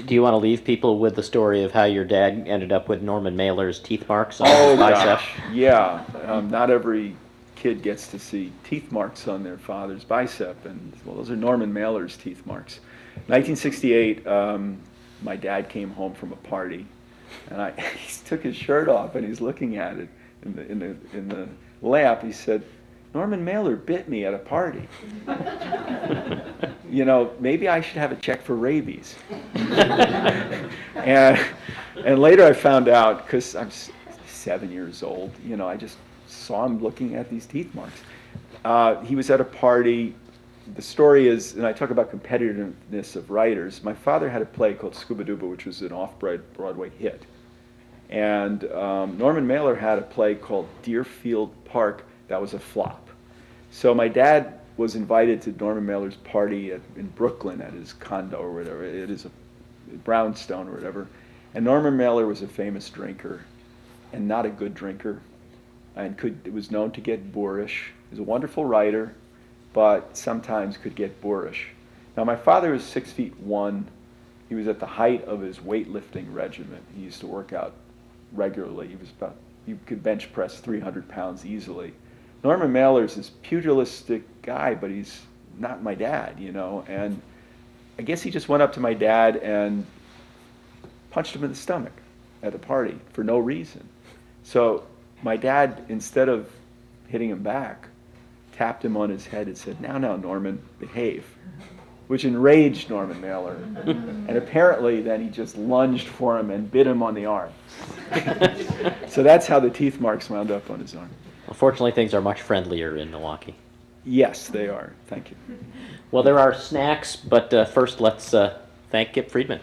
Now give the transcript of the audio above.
Do you want to leave people with the story of how your dad ended up with Norman Mailer's teeth marks on Oh his bicep? gosh, yeah. Not every kid gets to see teeth marks on their father's bicep, and well, those are Norman Mailer's teeth marks. 1968, my dad came home from a party, and he took his shirt off and he's looking at it in the lamp. He said, "Norman Mailer bit me at a party. You know, maybe I should have a check for rabies." and and later I found out, because I'm 7 years old, you know, I just saw him looking at these teeth marks. He was at a party. The story is, and I talk about competitiveness of writers. My father had a play called Scuba Duba, which was an off-Broadway hit. And Norman Mailer had a play called Deerfield Park that was a flop. So my dad was invited to Norman Mailer's party in Brooklyn at his condo or whatever. It is a brownstone or whatever. And Norman Mailer was a famous drinker and not a good drinker, and was known to get boorish. He was a wonderful writer, but sometimes could get boorish. Now my father was 6'1". He was at the height of his weightlifting regimen. He used to work out regularly. He could bench press 300 pounds easily. Norman Mailer's this pugilistic guy, but he's not my dad, you know. And I guess he just went up to my dad and punched him in the stomach at a party for no reason. So my dad, instead of hitting him back, tapped him on his head and said, "Now, Norman, behave," which enraged Norman Mailer. And apparently then he just lunged for him and bit him on the arm. So that's how the teeth marks wound up on his arm. Unfortunately, things are much friendlier in Milwaukee. Yes, they are. Thank you. Well, there are snacks, but first let's thank Kipp Friedman.